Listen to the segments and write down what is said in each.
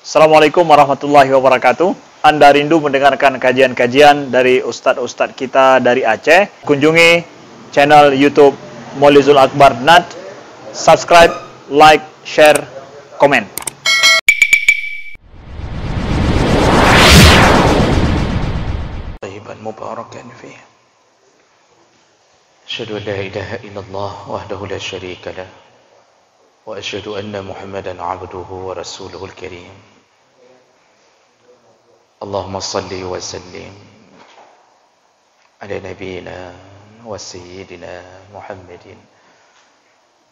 Assalamualaikum warahmatullahi wabarakatuh. Anda rindu mendengarkan kajian-kajian dari ustadz-ustadz kita dari Aceh? Kunjungi channel YouTube Maulizul Akbar NAD. Subscribe, like, share, komen. طيبا مباركا فيه أشهد أن لا إله إلا الله وحده لا شريك له وأشهد أن محمدا عبده ورسوله الكريم اللهم صل وسلم على نبينا وسيدنا محمد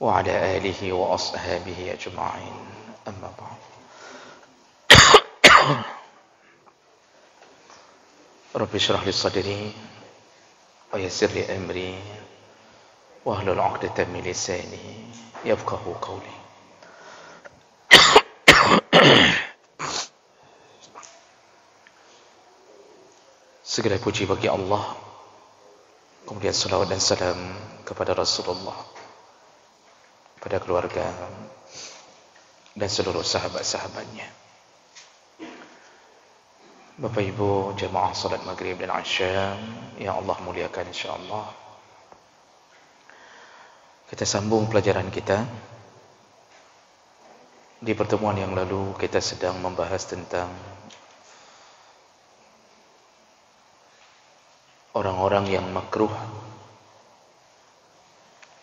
وعلى آله وأصحابه أجمعين أما بعد رب اشرح لي صدري ويسر لي أمري واحلل عقدة من لساني يفقهوا قولي. Segala puji bagi Allah, kemudian salawat dan salam kepada Rasulullah, kepada keluarga dan seluruh sahabat-sahabatnya. Bapak Ibu jemaah salat maghrib dan isya yang Allah muliakan insyaAllah, kita sambung pelajaran kita. Di pertemuan yang lalu kita sedang membahas tentang orang-orang yang makruh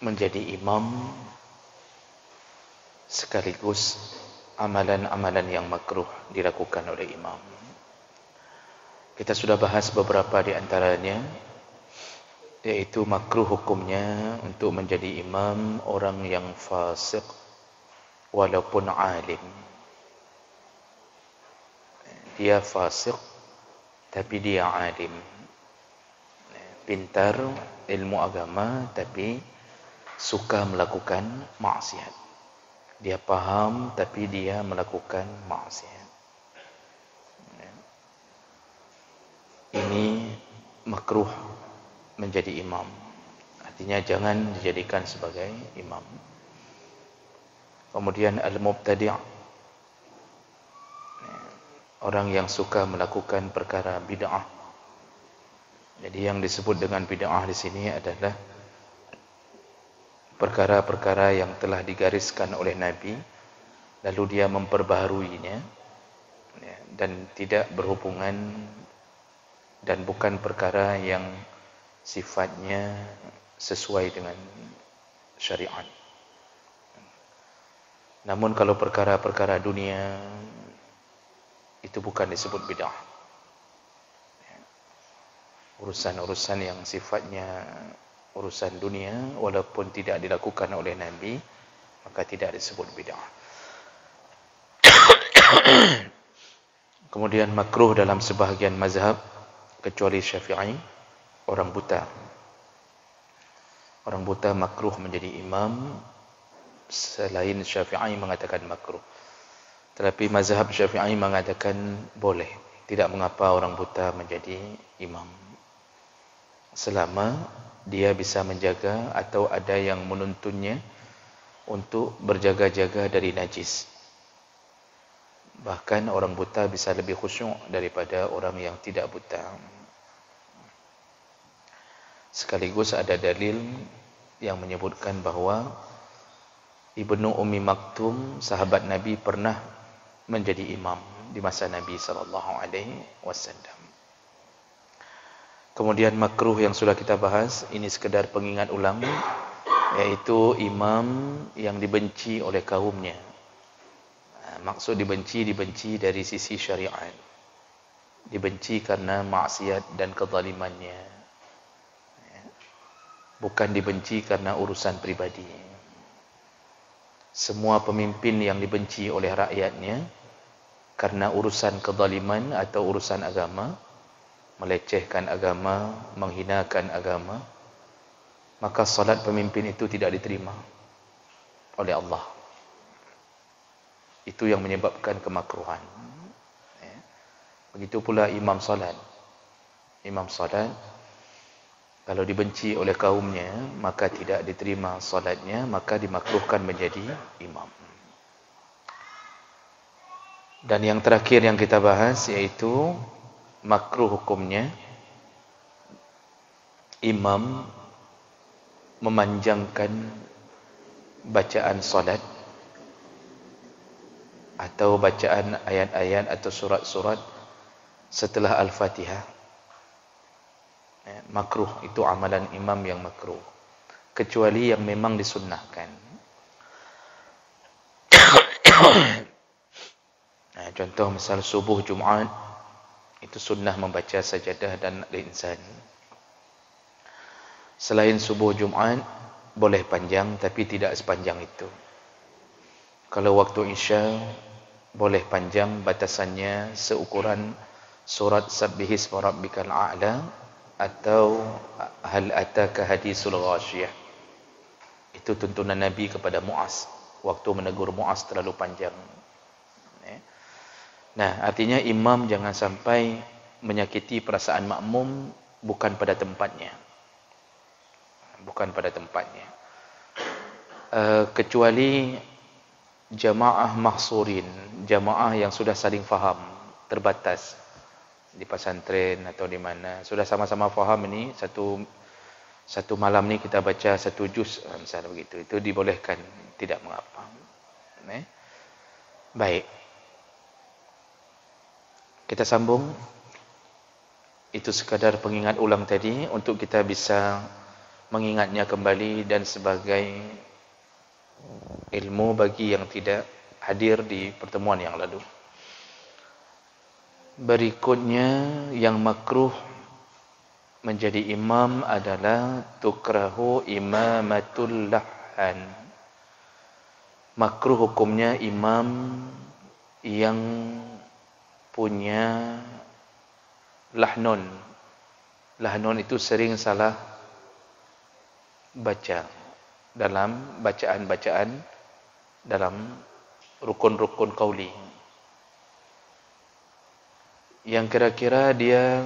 menjadi imam, sekaligus amalan-amalan yang makruh dilakukan oleh imam. Kita sudah bahas beberapa di antaranya, yaitu makruh hukumnya untuk menjadi imam orang yang fasik walaupun alim. Dia fasik tapi dia alim, pintar ilmu agama tapi suka melakukan maksiat. Dia paham tapi dia melakukan maksiat. Ini makruh menjadi imam. Artinya jangan dijadikan sebagai imam. Kemudian al-mubtadi', orang yang suka melakukan perkara bid'ah. Jadi yang disebut dengan bid'ah di sini adalah perkara-perkara yang telah digariskan oleh Nabi, lalu dia memperbaharuinya, dan tidak berhubungan dan bukan perkara yang sifatnya sesuai dengan syariat. Namun kalau perkara-perkara dunia itu bukan disebut bid'ah. Urusan-urusan yang sifatnya urusan dunia walaupun tidak dilakukan oleh Nabi, maka tidak disebut bid'ah. Kemudian makruh dalam sebahagian mazhab kecuali Syafi'i, orang buta. Orang buta makruh menjadi imam. Selain Syafi'i mengatakan makruh. Tetapi mazhab Syafi'i mengatakan boleh. Tidak mengapa orang buta menjadi imam, selama dia bisa menjaga atau ada yang menuntunnya untuk berjaga-jaga dari najis. Bahkan orang buta bisa lebih khusyuk daripada orang yang tidak buta. Sekaligus ada dalil yang menyebutkan bahawa Ibnu Ummi Maktum, sahabat Nabi, pernah menjadi imam di masa Nabi SAW. Kemudian makruh yang sudah kita bahas, ini sekedar pengingat ulang, yaitu imam yang dibenci oleh kaumnya. Maksud dibenci dari sisi syariat. Dibenci karena maksiat dan kezalimannya. Bukan dibenci karena urusan pribadi. Semua pemimpin yang dibenci oleh rakyatnya karena urusan kezaliman atau urusan agama, melecehkan agama, menghinakan agama, maka salat pemimpin itu tidak diterima oleh Allah. Itu yang menyebabkan kemakruhan. Begitu pula imam salat. Imam salat kalau dibenci oleh kaumnya, maka tidak diterima salatnya, maka dimakruhkan menjadi imam. Dan yang terakhir yang kita bahas yaitu makruh hukumnya imam memanjangkan bacaan solat atau bacaan ayat-ayat atau surat-surat setelah Al-Fatihah. Makruh, itu amalan imam yang makruh, kecuali yang memang disunnahkan. Contoh misal subuh Jumaat, itu sunnah membaca sajadah dan al-insan. Selain subuh Jumaat boleh panjang, tapi tidak sepanjang itu. Kalau waktu Isya boleh panjang, batasannya seukuran surat Sabbihisma Rabbikal A'la atau Hal Ataka Hadisul Ghashiyah. Itu tuntunan Nabi kepada Muaz waktu menegur Muaz terlalu panjang. Nah, artinya imam jangan sampai menyakiti perasaan makmum bukan pada tempatnya. Bukan pada tempatnya. Kecuali jamaah mahsurin, jamaah yang sudah saling faham, terbatas di pesantren atau di mana, sudah sama-sama faham ini satu malam ni kita baca satu juz misalnya begitu, itu dibolehkan, tidak mengapa. Baik, kita sambung. Itu sekadar pengingat ulang tadi untuk kita bisa mengingatnya kembali dan sebagai ilmu bagi yang tidak hadir di pertemuan yang lalu. Berikutnya yang makruh menjadi imam adalah tukrahu imamatul lahan. Makruh hukumnya imam yang punya lahnun. Lahnun itu sering salah baca dalam bacaan-bacaan dalam rukun-rukun qauli, yang kira-kira dia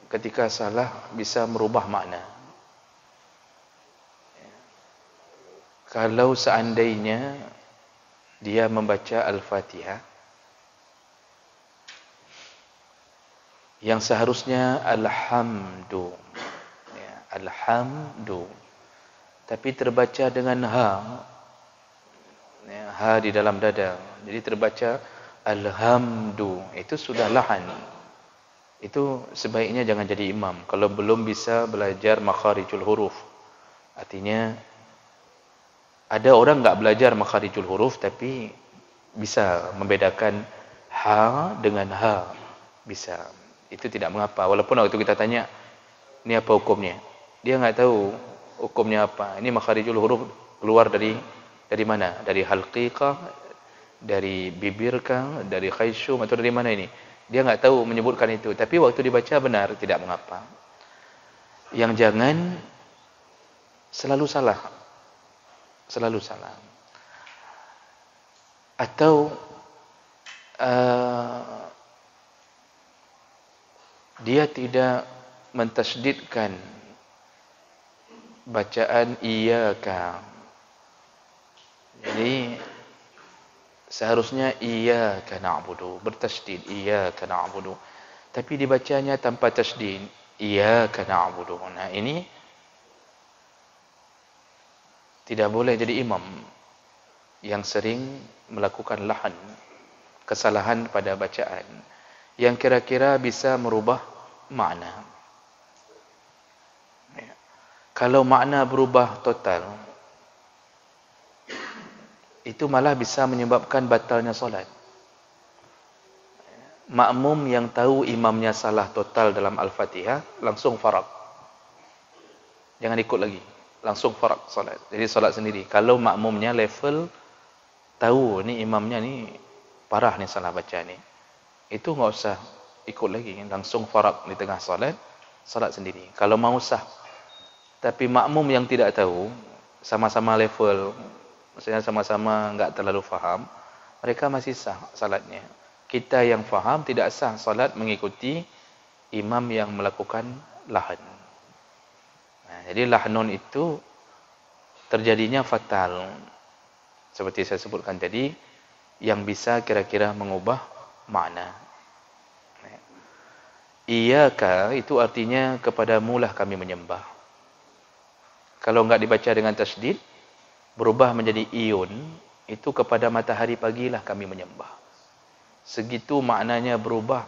ketika salah bisa merubah makna. Kalau seandainya dia membaca Al-Fatihah yang seharusnya alhamdu, alhamdu, tapi terbaca dengan ha, ha di dalam dada, jadi terbaca alhamdu, itu sudah lahan. Itu sebaiknya jangan jadi imam kalau belum bisa belajar makharijul huruf. Artinya ada orang enggak belajar makharijul huruf tapi bisa membedakan ha dengan ha, bisa. Itu tidak mengapa, walaupun waktu kita tanya ini apa hukumnya, dia enggak tahu hukumnya apa. Ini makharijul huruf keluar dari mana? Dari halqi kah? Dari bibir kah? Dari khayshum atau dari mana ini? Dia enggak tahu menyebutkan itu, tapi waktu dibaca benar, tidak mengapa. Yang jangan selalu salah. Selalu salah. Atau dia tidak mentasydidkan bacaan iyyaka. Jadi seharusnya iyyaka na'budu, bertasydid iyyaka na'budu, tapi dibacanya tanpa tasydid iyyaka na'budu. Nah, ini tidak boleh jadi imam yang sering melakukan lahan, kesalahan pada bacaan yang kira-kira bisa merubah makna. Kalau makna berubah total, itu malah bisa menyebabkan batalnya solat. Makmum yang tahu imamnya salah total dalam Al-Fatihah, langsung faraq. Jangan ikut lagi, langsung faraq solat. Jadi solat sendiri. Kalau makmumnya level tahu ni imamnya ni parah ni salah baca ni, itu enggak usah ikut lagi, langsung faraq di tengah solat, solat sendiri. Kalau mau sah. Tapi makmum yang tidak tahu, sama-sama level, maksudnya sama-sama enggak terlalu faham, mereka masih sah salatnya. Kita yang faham tidak sah salat mengikuti imam yang melakukan lahan. Nah, jadi lahnun itu terjadinya fatal. Seperti saya sebutkan tadi, yang bisa kira-kira mengubah makna. Iyyaka itu artinya kepadamulah kami menyembah. Kalau enggak dibaca dengan tasydid, berubah menjadi iyun, itu kepada matahari pagilah kami menyembah. Segitu maknanya berubah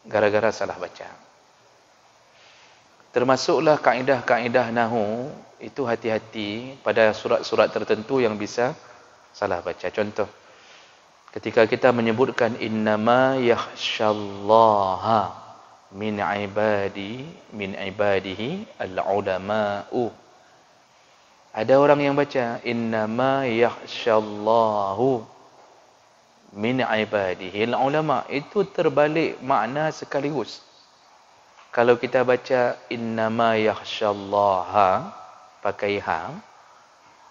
gara-gara salah baca. Termasuklah kaedah-kaedah nahwu, itu hati-hati pada surat-surat tertentu yang bisa salah baca. Contoh, ketika kita menyebutkan innama yakhsyallaha min ibadihi al-ulama'u. Ada orang yang baca innama yakhsyallahu min ibadihi al-ulama, itu terbalik makna sekaligus. Kalau kita baca innama yakhsyallaha pakai ha,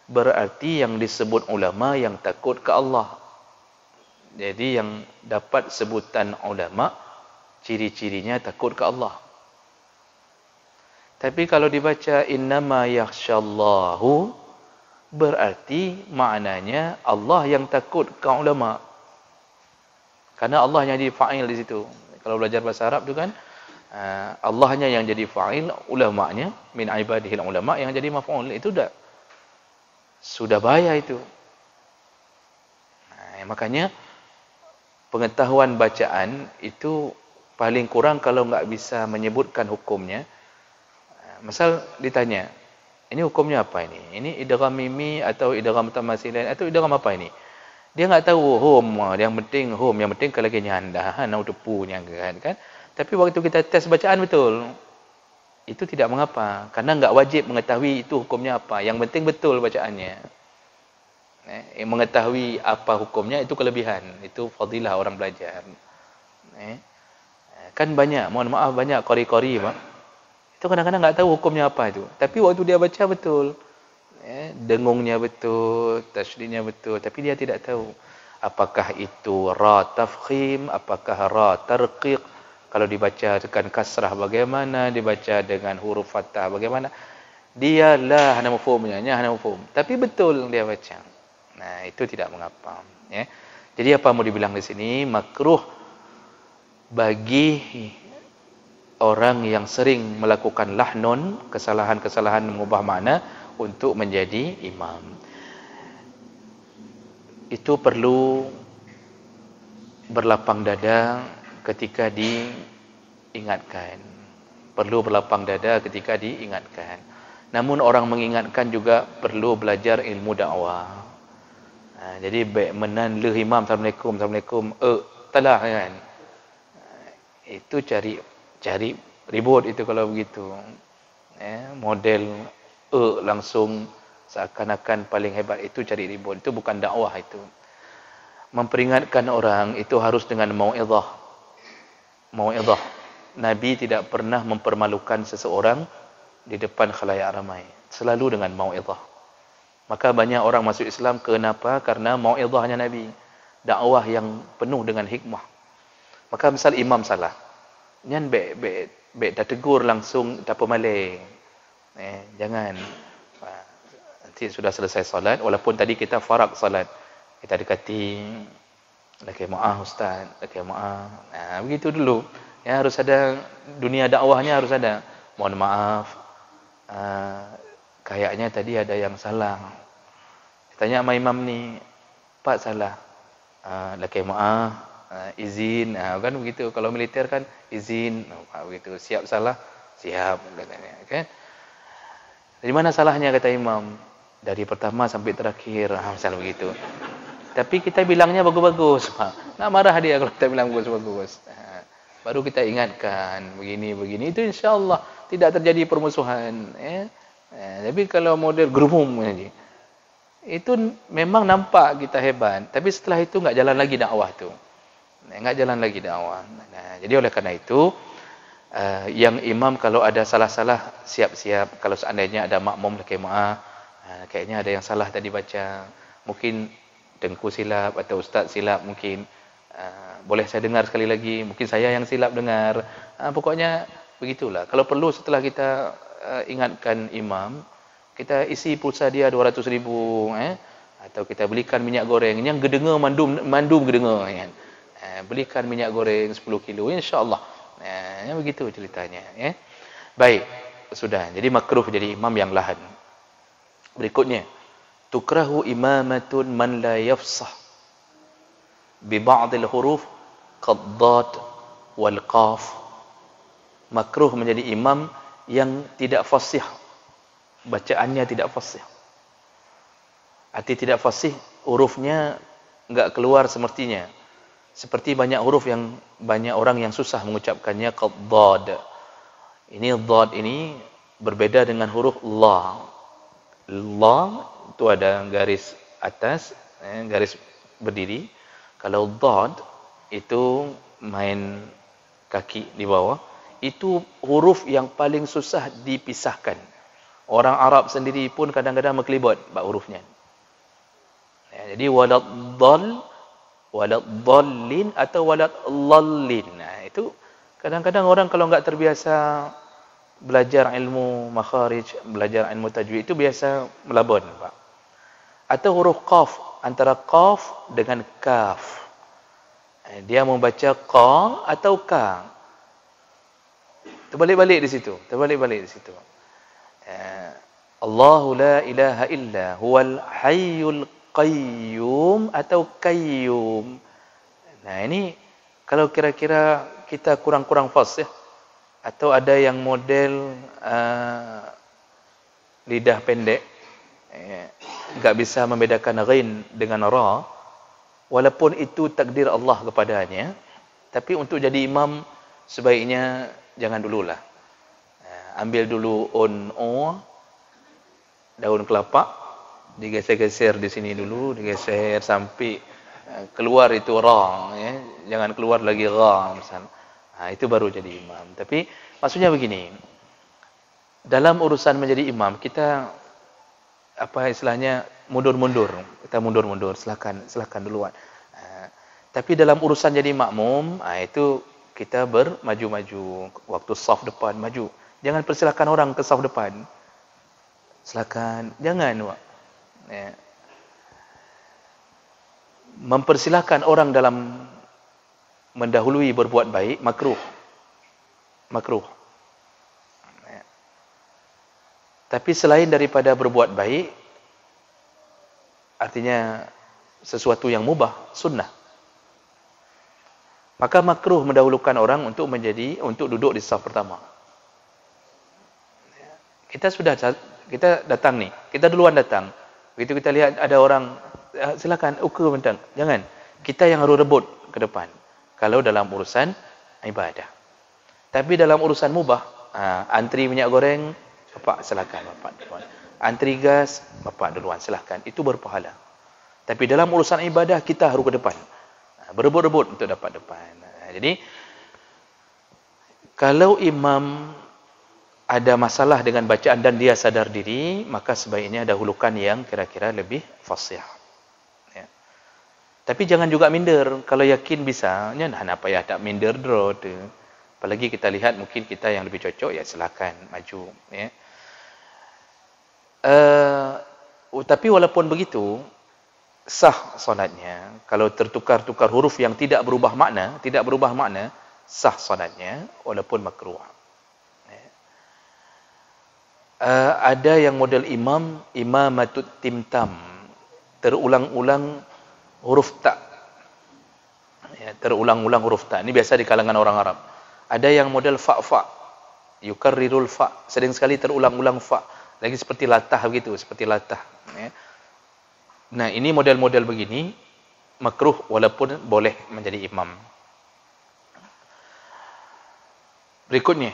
berarti yang disebut ulama yang takut ke Allah. Jadi yang dapat sebutan ulama, ciri-cirinya takut ke Allah. Tapi kalau dibaca innama yakhsyallahu, berarti maknanya Allah yang takut ke ulama. Karena Allah yang jadi fa'il di situ. Kalau belajar bahasa Arab tu kan, Allahnya yang jadi fa'il, ulama'nya min ibadihil ulama' yang jadi maf'ul. Itu sudah bahaya itu. Makanya pengetahuan bacaan itu paling kurang kalau enggak bisa menyebutkan hukumnya. Misal ditanya, ini hukumnya apa ini? Ini idgham mimi atau idgham mutamatsilin atau idgham apa ini? Dia enggak tahu yang penting kalau lagi nyanda, nau tepunya kan. Tapi waktu kita tes bacaan betul. Itu tidak mengapa, karena enggak wajib mengetahui itu hukumnya apa. Yang penting betul bacaannya. Mengetahui apa hukumnya itu kelebihan, itu fadilah orang belajar. Kan banyak, mohon maaf, banyak qori-qori itu kadang-kadang enggak tahu hukumnya apa itu, tapi waktu dia baca betul, dengungnya betul, tasydidnya betul, tapi dia tidak tahu apakah itu ra tafkhim, apakah ra tarqiq, kalau dibaca dengan kasrah bagaimana, dibaca dengan huruf fathah bagaimana. Dia lah hana mafhumnya, hana mafhum, tapi betul dia baca. Nah, itu tidak mengapa, ya. Jadi apa mau dibilang di sini? Makruh bagi orang yang sering melakukan lahnun, kesalahan-kesalahan mengubah makna, untuk menjadi imam. Itu perlu berlapang dada ketika diingatkan. Perlu berlapang dada ketika diingatkan. Namun orang mengingatkan juga perlu belajar ilmu dakwah. Jadi baik menan le imam assalamualaikum talah kan. Itu cari ribut itu kalau begitu. Model langsung seakan-akan paling hebat, itu cari ribut. Itu bukan dakwah itu. Memperingatkan orang itu harus dengan mau'izah. Mau'izah. Nabi tidak pernah mempermalukan seseorang di depan khalayak ramai. Selalu dengan mau'izah. Maka banyak orang masuk Islam, kenapa? Karena mau'izahnya Nabi. Dakwah yang penuh dengan hikmah. Maka misal imam salah, nyan baik dah tegur langsung, tak pemalih. Jangan. Nanti sudah selesai solat, walaupun tadi kita faraq solat, kita dekati, laki maaf ustaz, laki maaf. Begitu dulu. Ya, harus ada, dunia dakwahnya harus ada. Mohon maaf, kayaknya tadi ada yang salah. Tanya sama imam ni, Pak salah. Laki maaf, izin, kan begitu. Kalau militer kan izin, begitu. Siap salah, siap katanya, kan? Dari mana salahnya kata imam? Dari pertama sampai terakhir, misal begitu. Tapi kita bilangnya bagus-bagus, nak marah dia kalau kita bilang bagus-bagus. Baru kita ingatkan begini. Itu insya-Allah tidak terjadi permusuhan, tapi kalau model gerumum saja, itu memang nampak kita hebat, tapi setelah itu enggak jalan lagi dakwah tu. Enggak jalan lagi dakwah. Jadi oleh karena itu, yang imam kalau ada salah-salah siap-siap. Kalau seandainya ada makmum laki maaf, kayaknya ada yang salah tadi baca, mungkin dengku silap atau ustaz silap, mungkin boleh saya dengar sekali lagi, mungkin saya yang silap dengar. Pokoknya begitulah. Kalau perlu setelah kita ingatkan imam, kita isi pulsa dia 200,000, atau kita belikan minyak goreng yang gedengar mandum gedengar, kan. Belikan minyak goreng 10 kilo, insya-Allah. Begitu ceritanya, ya. Baik, sudah. Jadi makruh jadi imam yang lahan. Berikutnya, tukrahu imamatun man la yafsah bi ba'dil huruf qad wal qaf. Makruh menjadi imam yang tidak fasih, bacaannya tidak fasih. Arti tidak fasih, hurufnya enggak keluar semestinya. Seperti banyak huruf yang banyak orang yang susah mengucapkannya, qad. Ini dhad ini berbeda dengan huruf la. La itu ada garis atas, garis berdiri. Kalau dhad itu main kaki di bawah. Itu huruf yang paling susah dipisahkan. Orang Arab sendiri pun kadang-kadang mengkelibut bab hurufnya. Jadi waladh-dhallin atau waladh-dhallin. Itu kadang-kadang orang kalau enggak terbiasa belajar ilmu makharij, belajar ilmu tajwid itu biasa melabun, Pak. Atau huruf qaf, antara qaf dengan kaf. Dia membaca qa atau ka. Terbalik-balik di situ. Allahu la ilaha illa huwal hayyul qayyum atau qayyum. Nah, ini kalau kira-kira kita kurang-kurang fasih atau ada yang model lidah pendek, enggak bisa membedakan ghain dengan ra, walaupun itu takdir Allah kepadanya, tapi untuk jadi imam sebaiknya jangan dululah. Ambil dulu daun kelapa, digeser-geser di sini dulu, digeser sampai keluar itu ra, ya. Jangan keluar lagi ra misalnya. Itu baru jadi imam. Tapi maksudnya begini, dalam urusan menjadi imam kita apa istilahnya mundur-mundur. Kita mundur-mundur, silakan duluan. Tapi dalam urusan jadi makmum, itu kita bermaju-maju. Waktu saf depan maju. Jangan persilakan orang ke saf depan. Silakan, jangan, Pak. Ya. Mempersilakan orang dalam mendahului berbuat baik makruh. Ya. Tapi selain daripada berbuat baik, artinya sesuatu yang mubah, sunnah. Maka makruh mendahulukan orang untuk duduk di saf pertama. Kita datang nih, kita duluan datang. Begitu kita lihat ada orang, silakan ukur bentang. Jangan. Kita yang harus rebut ke depan. Kalau dalam urusan ibadah. Tapi dalam urusan mubah, antri minyak goreng, bapak silakan bapak duluan. Antri gas, bapak duluan silakan. Itu berpahala. Tapi dalam urusan ibadah kita harus ke depan. Berebut-rebut untuk dapat depan. Jadi kalau imam ada masalah dengan bacaan dan dia sadar diri, maka sebaiknya dahulukan yang kira-kira lebih fasih. Ya. Tapi jangan juga minder. Kalau yakin bisa, apa ya tak minder dulu. Apalagi kita lihat mungkin kita yang lebih cocok, ya silakan maju. Ya. Tapi walaupun begitu, sah solatnya. Kalau tertukar-tukar huruf yang tidak berubah makna, sah solatnya walaupun makruh. Ada yang model imamatut timtam, terulang-ulang huruf ta. Ya, terulang-ulang huruf ta. Ini biasa di kalangan orang Arab. Ada yang model fa, yukarrirul fa, sering sekali terulang-ulang fa. Lagi seperti latah begitu, seperti latah. Ya. Nah, ini model-model begini makruh walaupun boleh menjadi imam. Berikutnya.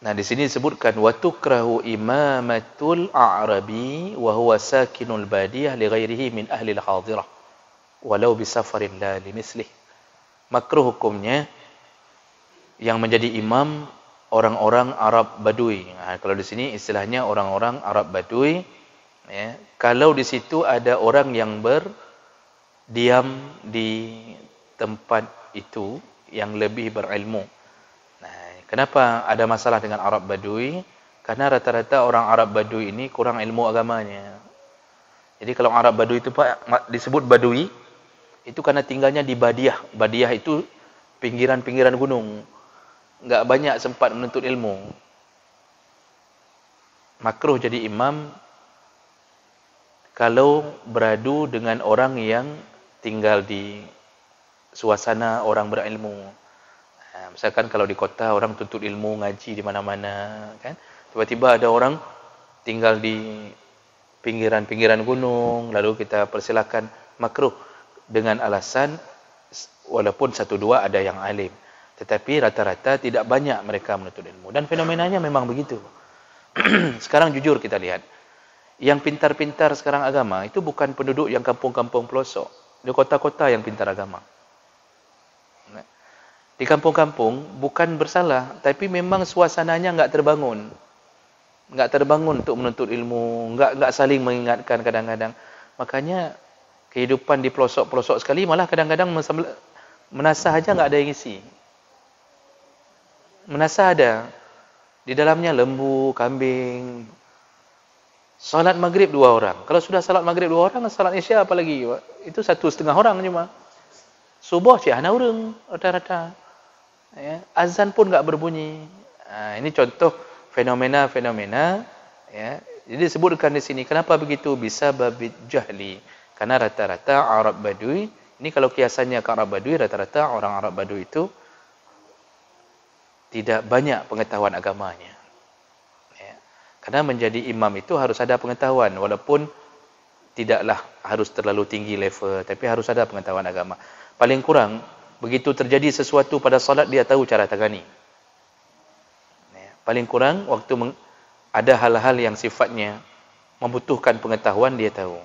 Nah, di sini disebutkan wa tukrahu imamatul a'rabi wa huwa sakinul badiyah li ghairihi min ahli al-hadirah walau bi safarin la limislih. Makruh hukumnya yang menjadi imam orang-orang Arab Badui. Kalau di sini istilahnya orang-orang Arab Badui, ya. Kalau di situ ada orang yang berdiam di tempat itu yang lebih berilmu. Kenapa ada masalah dengan Arab Badui? Karena rata-rata orang Arab Badui ini kurang ilmu agamanya. Jadi kalau Arab Badui itu Pak disebut Badui, Itu karena tinggalnya di Badiah. Badiah itu pinggiran-pinggiran gunung. Enggak banyak sempat menuntut ilmu. Makruh jadi imam kalau beradu dengan orang yang tinggal di suasana orang berilmu. Misalkan kalau di kota orang tuntut ilmu, ngaji di mana-mana, kan? Tiba-tiba ada orang tinggal di pinggiran-pinggiran gunung, lalu kita persilakan, makruh dengan alasan walaupun satu dua ada yang alim, tetapi rata-rata tidak banyak mereka menuntut ilmu, dan fenomenanya memang begitu. Sekarang jujur kita lihat, yang pintar-pintar sekarang agama itu bukan penduduk yang kampung-kampung pelosok, di kota-kota yang pintar agama. Di kampung-kampung bukan bersalah, tapi memang suasananya enggak terbangun. Enggak terbangun untuk menuntut ilmu, enggak saling mengingatkan kadang-kadang. Makanya kehidupan di pelosok-pelosok sekali malah kadang-kadang menasah aja enggak ada yang isi. Menasah ada. Di dalamnya lembu, kambing. Salat maghrib 2 orang. Kalau sudah salat maghrib 2 orang, salat isya apa lagi? Itu 1,5 orang cuma. Subuh cik hana urang rata-rata. Ya, azan pun enggak berbunyi. Ini contoh fenomena-fenomena, ya. Jadi disebutkan di sini kenapa begitu, bisa babit jahli. Karena rata-rata Arab Badui, ini kalau kiasannya ke Arab Badui, rata-rata orang Arab Badui itu tidak banyak pengetahuan agamanya. Ya. Karena menjadi imam itu harus ada pengetahuan, walaupun tidaklah harus terlalu tinggi level, tapi harus ada pengetahuan agama. Paling kurang begitu terjadi sesuatu pada salat, dia tahu cara tangani. Paling kurang, waktu ada hal-hal yang sifatnya membutuhkan pengetahuan, dia tahu.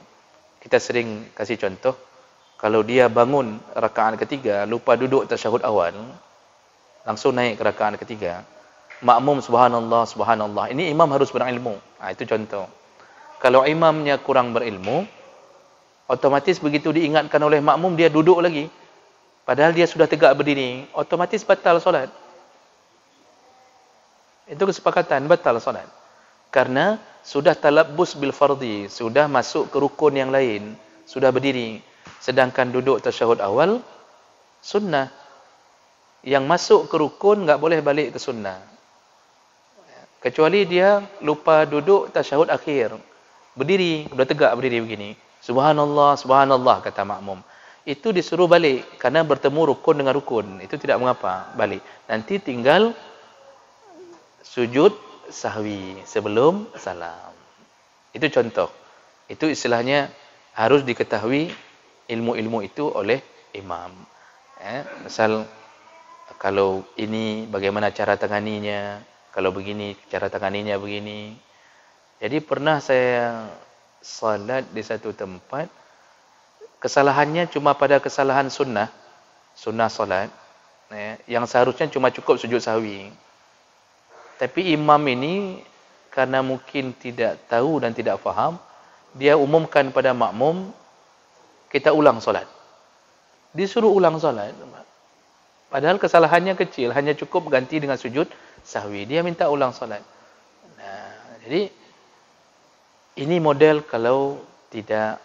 Kita sering kasih contoh, kalau dia bangun rakaat ketiga, lupa duduk tasyahud awal, langsung naik ke rakaat ketiga, makmum subhanallah, subhanallah. Ini imam harus berilmu. Itu contoh. Kalau imamnya kurang berilmu, otomatis begitu diingatkan oleh makmum, dia duduk lagi. Padahal dia sudah tegak berdiri, otomatis batal solat. Itu kesepakatan, batal solat. Karena sudah talabbus bil fardhi, sudah masuk ke rukun yang lain, sudah berdiri. Sedangkan duduk tasyahud awal, sunnah. Yang masuk ke rukun enggak boleh balik ke sunnah. Kecuali dia lupa duduk tasyahud akhir. Berdiri, sudah tegak berdiri begini. Subhanallah, subhanallah, kata makmum. Itu disuruh balik karena bertemu rukun dengan rukun. Itu tidak mengapa, balik. Nanti tinggal sujud sahwi sebelum salam. Itu contoh. Itu istilahnya harus diketahui ilmu-ilmu itu oleh imam. Misal kalau ini bagaimana cara tanganinya, kalau begini cara tanganinya begini. Jadi pernah saya salat di satu tempat, kesalahannya cuma pada kesalahan sunnah salat, yang seharusnya cuma cukup sujud sahwi. Tapi imam ini karena mungkin tidak tahu dan tidak faham, dia umumkan pada makmum, kita ulang solat. Disuruh ulang solat. Padahal kesalahannya kecil, hanya cukup ganti dengan sujud sahwi. Dia minta ulang solat. Jadi ini model kalau tidak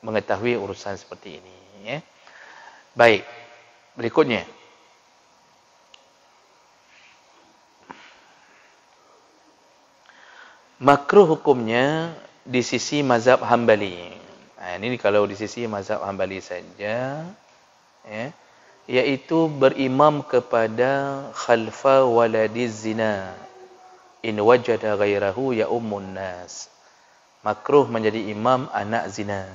mengetahui urusan seperti ini. Ya. Baik, berikutnya. Makruh hukumnya di sisi mazhab Hambali. Ini kalau di sisi mazhab Hambali saja, ya, yaitu berimam kepada khalfa waladiz zina in wajada ghairahu ya ummun nas. Makruh menjadi imam anak zina,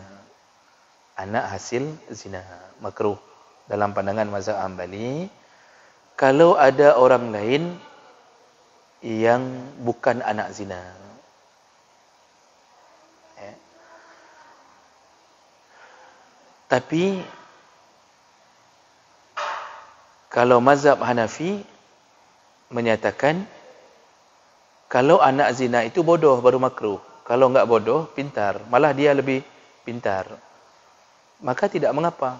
anak hasil zina. Makruh dalam pandangan mazhab Hambali. Kalau ada orang lain yang bukan anak zina, tapi kalau mazhab Hanafi menyatakan kalau anak zina itu bodoh baru makruh. Kalau enggak bodoh, pintar. Malah dia lebih pintar. Maka tidak mengapa.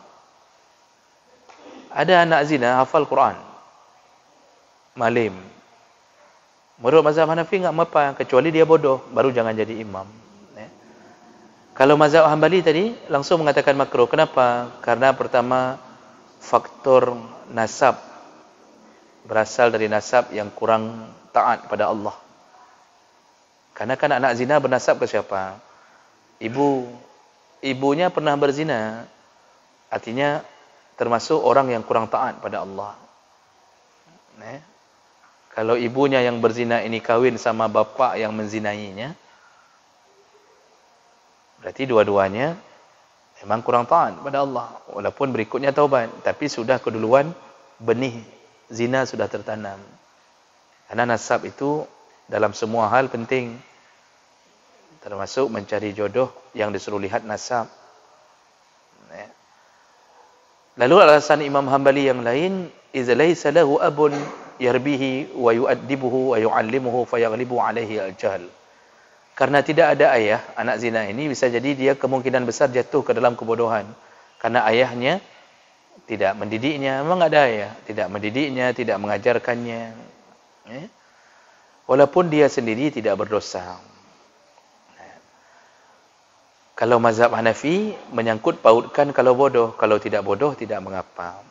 Ada anak zina hafal Quran, malim. Menurut mazhab Hanafi enggak mengapa, kecuali dia bodoh, baru jangan jadi imam. Kalau mazhab Hambali tadi langsung mengatakan makruh. Kenapa? Karena pertama faktor nasab, berasal dari nasab yang kurang taat pada Allah. Karena kan anak zina bernasab ke siapa? Ibunya pernah berzina. Artinya termasuk orang yang kurang taat pada Allah. Kalau ibunya yang berzina ini kahwin sama bapa yang menzinainya, berarti dua-duanya memang kurang taat pada Allah. Walaupun berikutnya taubat, tapi sudah keduluan benih zina sudah tertanam. Karena nasab itu dalam semua hal penting. Termasuk mencari jodoh yang disuruh lihat nasab. Lalu alasan Imam Hambali yang lain, "Idza laysa lahu abun yarbihi wa yu'addibuhu wa yu'allimuhu fayaghlibu alaihi al-jahl." Karena tidak ada ayah, anak zina ini bisa jadi dia kemungkinan besar jatuh ke dalam kebodohan. Karena ayahnya tidak mendidiknya, memang ada ayah, tidak mendidiknya, tidak mengajarkannya. Walaupun dia sendiri tidak berdosa. Kalau mazhab Hanafi menyangkut pautkan kalau bodoh, kalau tidak bodoh tidak mengapa.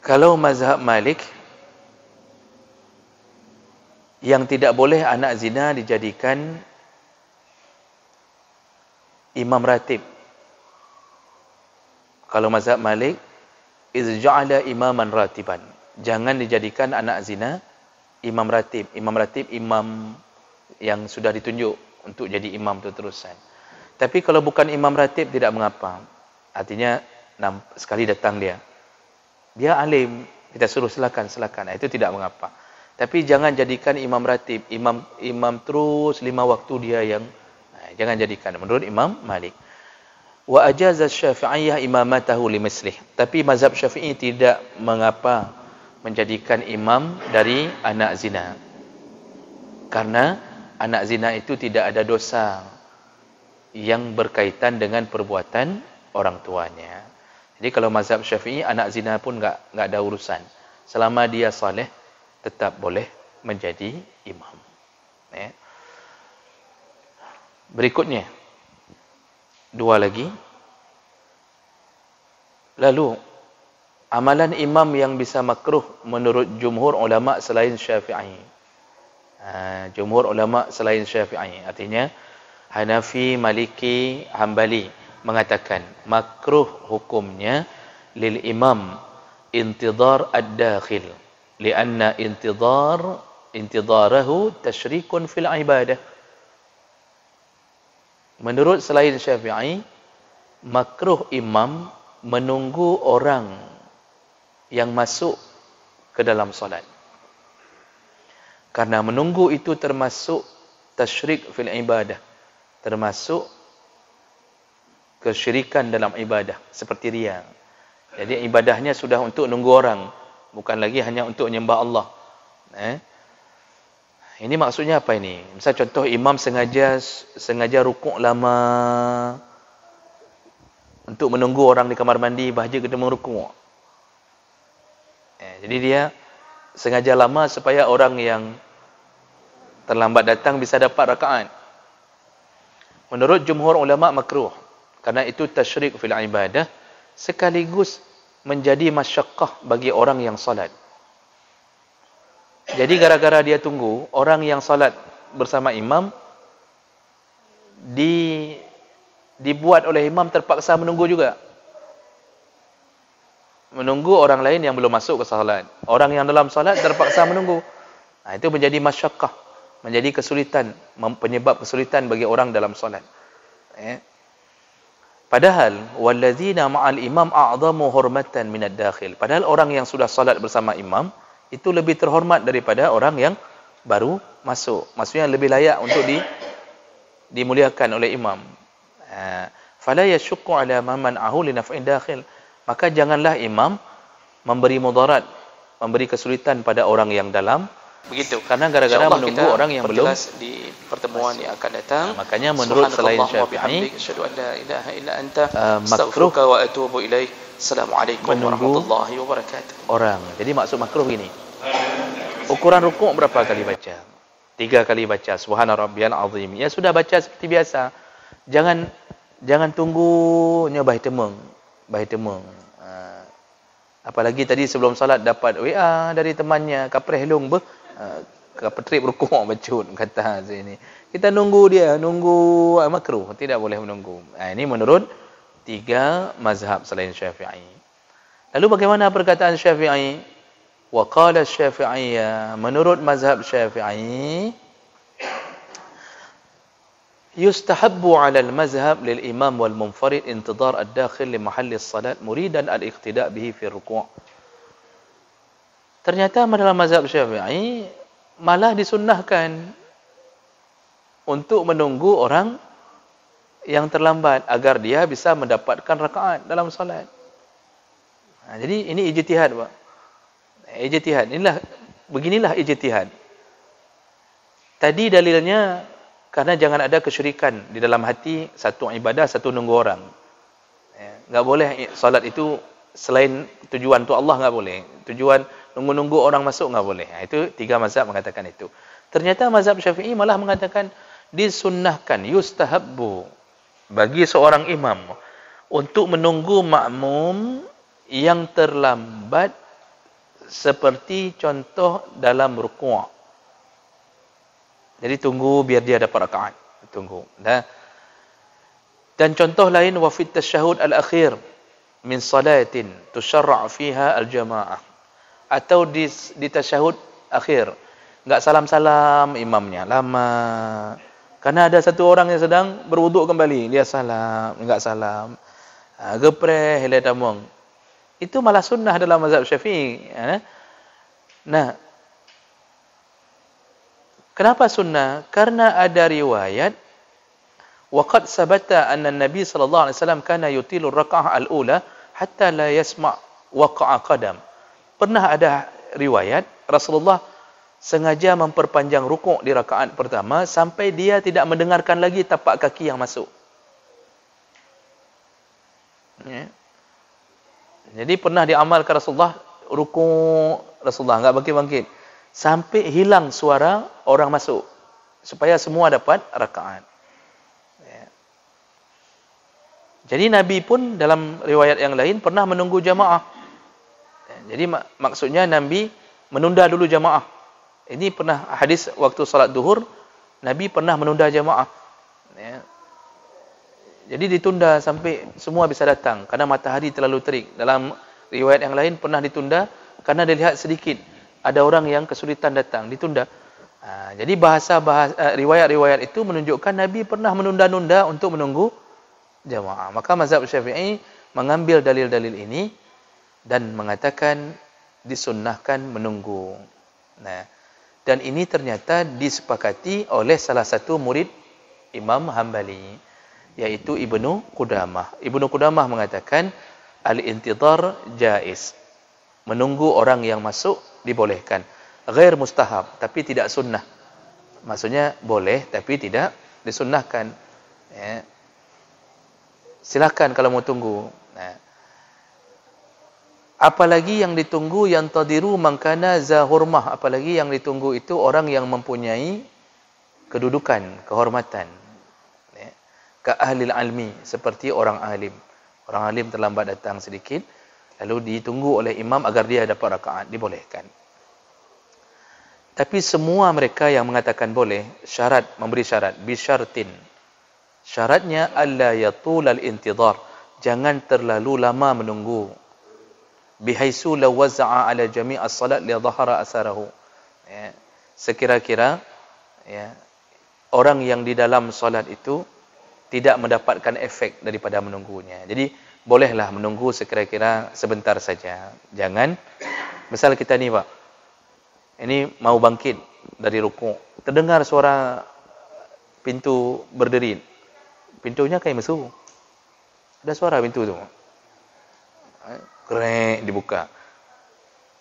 Kalau mazhab Malik, yang tidak boleh anak zina dijadikan imam ratib. Kalau mazhab Malik, izja'ala imaman ratiban. Jangan dijadikan anak zina imam ratib. Imam ratib, imam yang sudah ditunjuk untuk jadi imam itu terusan. Tapi kalau bukan imam ratib tidak mengapa. Artinya sekali datang dia alim, kita suruh silakan. Itu tidak mengapa. Tapi jangan jadikan imam ratib, imam terus 5 waktu dia yang jangan jadikan menurut Imam Malik. Wa ajaza Syafi'iyah imamatahu limislih. Tapi mazhab Syafi'i tidak mengapa menjadikan imam dari anak zina. Karena anak zina itu tidak ada dosa yang berkaitan dengan perbuatan orang tuanya. Jadi kalau mazhab Syafi'i, anak zina pun enggak ada urusan. Selama dia saleh tetap boleh menjadi imam. Berikutnya, 2 lagi. Lalu, amalan imam yang bisa makruh menurut jumhur ulama selain Syafi'i. Jumhur ulama selain Syafi'i. Artinya, Hanafi, Maliki, Hambali mengatakan makruh hukumnya lil imam intidhar ad-dakhil. Lianna intidarahu tasyrikun fil ibadah. Menurut selain Syafi'i, makruh imam menunggu orang yang masuk ke dalam solat. Karena menunggu itu termasuk tasyrik fil ibadah. Termasuk kesyirikan dalam ibadah. Seperti riya. Jadi ibadahnya sudah untuk nunggu orang. Bukan lagi hanya untuk menyembah Allah. Ini maksudnya apa ini? Misal contoh imam sengaja rukuk lama untuk menunggu orang di kamar mandi bahagia ketemu rukuk. Jadi dia sengaja lama supaya orang yang terlambat datang bisa dapat rakaat. Menurut jumhur ulama makruh. Karena itu tasyrik fil ibadah sekaligus menjadi masyaqqah bagi orang yang salat. Jadi gara-gara dia tunggu, orang yang salat bersama imam dibuat oleh imam terpaksa menunggu juga. Menunggu orang lain yang belum masuk ke salat. Orang yang dalam salat terpaksa menunggu. Itu menjadi masyaqqah, menjadi kesulitan, penyebab kesulitan bagi orang dalam salat. Padahal wallazina ma'al imam a'zamu hurmatan minad dakhil. Padahal orang yang sudah salat bersama imam itu lebih terhormat daripada orang yang baru masuk. Maksudnya lebih layak untuk dimuliakan oleh imam. Fala yashqu ala man man'ahu li naf'in dakhil. Maka janganlah imam memberi mudarat, memberi kesulitan pada orang yang dalam. Begitu, karena gara-gara menunggu orang yang belum di pertemuan yang akan datang. Makanya menurut selain Syafi'i, makruh wa atubu ilaik. Assalamualaikum warahmatullahi wabarakatuh. Orang. Jadi maksud makruh gini. Ukuran rukuk berapa kali baca? 3 3 kali baca subhana rabbiyal azim. Ya sudah baca seperti biasa. Jangan tunggunya bahi temeng. Apalagi tadi sebelum salat dapat WA dari temannya, kapreh long kapetrip rukuk bacut kata sini. Kita nunggu makruh, tidak boleh menunggu. Ini menurut 3 mazhab selain Syafi'i. Lalu bagaimana perkataan Syafi'i? Wa qala Syafi'iyya, menurut mazhab Syafi'i, yustahabbu 'ala al-mazhab lil imam wal munfarid intidhar ad-dakhil li mahalli as-salat muridan al-iqtida' bihi fi ruku'. Ternyata dalam mazhab Syafi'i malah disunnahkan untuk menunggu orang yang terlambat agar dia bisa mendapatkan rakaat dalam salat. Jadi ini ijtihad, Pak. Ijtihad. Beginilah ijtihad. Tadi dalilnya karena jangan ada kesyirikan di dalam hati, satu ibadah, satu nunggu orang. Enggak boleh salat itu selain tujuan untuk Allah, enggak boleh. Tujuan nunggu-nunggu orang masuk enggak boleh. Itu 3 mazhab mengatakan itu. Ternyata mazhab Syafi'i malah mengatakan disunnahkan, yustahabbu bagi seorang imam untuk menunggu makmum yang terlambat seperti contoh dalam rukuk. Jadi tunggu biar dia dapat rakaat. Tunggu. Dan contoh lain wa fit tasyahud al-akhir min salatin tusyarra' fiha al-jamaah. Atau di tasyahud akhir enggak salam-salam imamnya, lama. Karena ada satu orang yang sedang berwuduk kembali, dia salam, enggak salam. Gepreh helai tamong. Itu malah sunnah dalam mazhab Syafi'i. Nah, kenapa sunnah? Karena ada riwayat waqad sabata anna an-nabi sallallahu alaihi wasallam kana yutilu ar-rak'ah al-ula hatta la yasma' waqa'a qadam. Pernah ada riwayat Rasulullah sengaja memperpanjang rukuk di rakaat pertama sampai dia tidak mendengarkan lagi tapak kaki yang masuk. Jadi pernah diamalkan Rasulullah rukuk, Rasulullah enggak bangkit-bangkit sampai hilang suara orang masuk supaya semua dapat rakaat. Jadi Nabi pun dalam riwayat yang lain pernah menunggu jamaah. Jadi maksudnya Nabi menunda dulu jamaah. Ini pernah hadis waktu salat duhur, Nabi pernah menunda jamaah. Jadi ditunda sampai semua bisa datang karena matahari terlalu terik. Dalam riwayat yang lain pernah ditunda karena dilihat sedikit ada orang yang kesulitan datang, ditunda. Jadi riwayat-riwayat itu menunjukkan Nabi pernah menunda-nunda untuk menunggu jamaah. Maka mazhab Syafi'i mengambil dalil-dalil ini dan mengatakan disunnahkan menunggu. Dan ini ternyata disepakati oleh salah satu murid Imam Hambali, yaitu Ibnu Qudamah. Ibnu Qudamah mengatakan al-intidhar jaiz. Menunggu orang yang masuk dibolehkan. Ghair mustahab, tapi tidak sunnah. Maksudnya boleh tapi tidak disunnahkan. Silakan kalau mau tunggu. Apalagi yang ditunggu yang tadiru mangkana za hurmah, apalagi yang ditunggu itu orang yang mempunyai kedudukan, kehormatan. Ka ahli ilmi, seperti orang alim. Orang alim terlambat datang sedikit, lalu ditunggu oleh imam agar dia dapat rakaat, dibolehkan. Tapi semua mereka yang mengatakan boleh, memberi syarat, bisyartin. Syaratnya alla yatulal intidhar, jangan terlalu lama menunggu. Bihaisu law waza'a ala jami' as-salat li dhahara asarahu. Sekira-kira orang yang di dalam salat itu tidak mendapatkan efek daripada menunggunya. Jadi bolehlah menunggu sekira-kira sebentar saja. Jangan misal kita ni Pak, ini mau bangkit dari rukuk, terdengar suara pintu berderi. Pintunya kayak mesum. Ada suara pintu tu. Krek dibuka.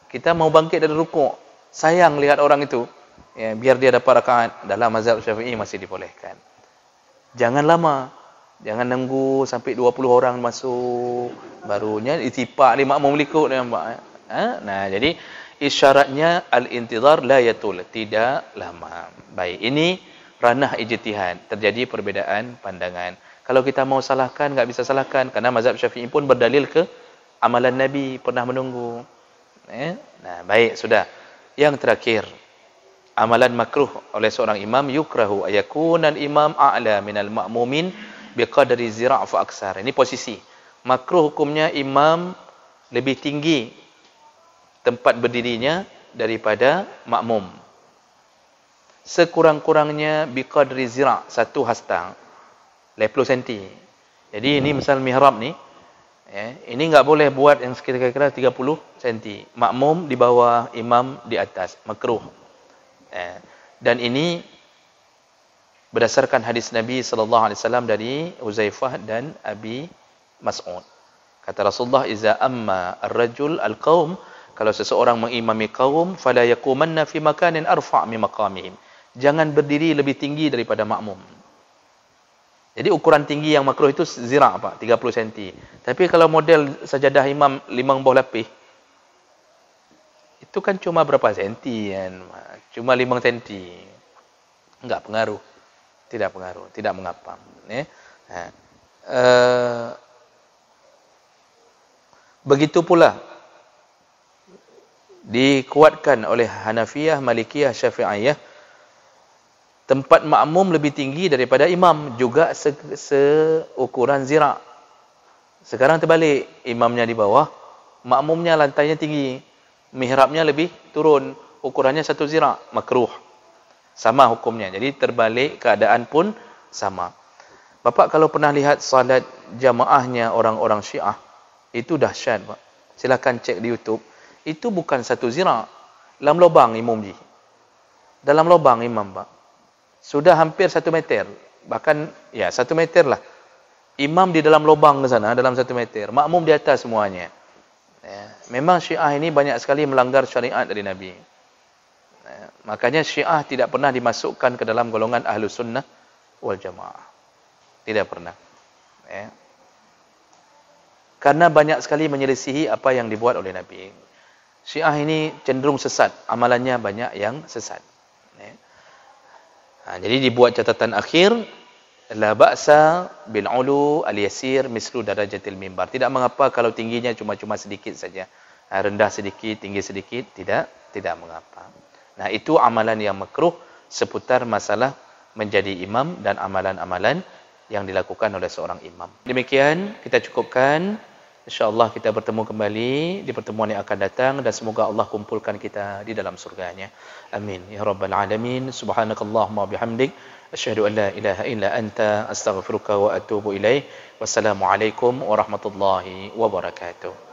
Kita mau bangkit dari rukuk, sayang lihat orang itu, biar dia dapat rakaat. Dalam mazhab Syafi'i masih dibolehkan. Jangan lama, jangan nunggu sampai 20 orang masuk, barunya ditipak di makmum ikut nampak. Nah, jadi isyaratnya al-intidhar la yatul, tidak lama. Baik, ini ranah ijtihad, terjadi perbezaan pandangan. Kalau kita mau salahkan, enggak bisa salahkan karena mazhab Syafi'i pun berdalil ke amalan Nabi pernah menunggu. Nah, baik, sudah. Yang terakhir, amalan makruh oleh seorang imam, yukrahu ayakunal imam a'la minal ma'mumin biqadri zira' fa aksar. Ini posisi. Makruh hukumnya imam lebih tinggi tempat berdirinya daripada makmum. Sekurang-kurangnya biqadri zira', 1 hastang, 50 cm. Jadi ini misal mihrab ni, ini enggak boleh buat yang kira-kira 30 cm. Makmum di bawah, imam di atas, makruh. Dan ini berdasarkan hadis Nabi sallallahu alaihi wasallam dari Uzaifah dan Abi Mas'ud. Kata Rasulullah, iza amma ar-rajul al-qaum, kalau seseorang mengimami kaum, fala yaqumanna fi makanin arfa' min maqamihim. Jangan berdiri lebih tinggi daripada makmum. Jadi ukuran tinggi yang makruh itu zira' Pak, 30 cm. Tapi kalau model sajadah imam 5 buah lapis, itu kan cuma berapa senti kan? Cuma 5 cm. Enggak pengaruh. Tidak pengaruh, tidak mengapa. Begitu pula dikuatkan oleh Hanafiyah, Malikiyah, Syafi'iyah, tempat makmum lebih tinggi daripada imam, juga seukuran zira'. Sekarang terbalik, imamnya di bawah, makmumnya lantainya tinggi, mihrabnya lebih turun, ukurannya 1 zira', makruh. Sama hukumnya. Jadi terbalik, keadaan pun sama. Bapak kalau pernah lihat salat jamaahnya orang-orang Syiah, itu dahsyat, Pak. Silakan cek di YouTube. Itu bukan 1 zira', dalam lubang imam ji. Dalam lubang imam, Pak. Sudah hampir 1 meter. Bahkan, ya 1 meter lah. Imam di dalam lubang ke sana, dalam 1 meter. Makmum di atas semuanya. Memang Syiah ini banyak sekali melanggar syariat dari Nabi. Makanya Syiah tidak pernah dimasukkan ke dalam golongan Ahlus Sunnah wal Jamaah. Tidak pernah. Karena banyak sekali menyelisihi apa yang dibuat oleh Nabi. Syiah ini cenderung sesat. Amalannya banyak yang sesat. Jadi dibuat catatan akhir, la ba'sa bil ulu al-yasir mislu darajatil mimbar. Tidak mengapa kalau tingginya cuma sedikit saja. Rendah sedikit, tinggi sedikit, tidak mengapa. Nah, itu amalan yang makruh seputar masalah menjadi imam dan amalan-amalan yang dilakukan oleh seorang imam. Demikian kita cukupkan. InsyaAllah kita bertemu kembali di pertemuan yang akan datang dan semoga Allah kumpulkan kita di dalam surganya. Amin. Ya Rabbal Alamin. Subhanakallahumma bihamdik. Asyhadu an la ilaha illa anta astaghfiruka wa atubu ilaih. Wassalamualaikum warahmatullahi wabarakatuh.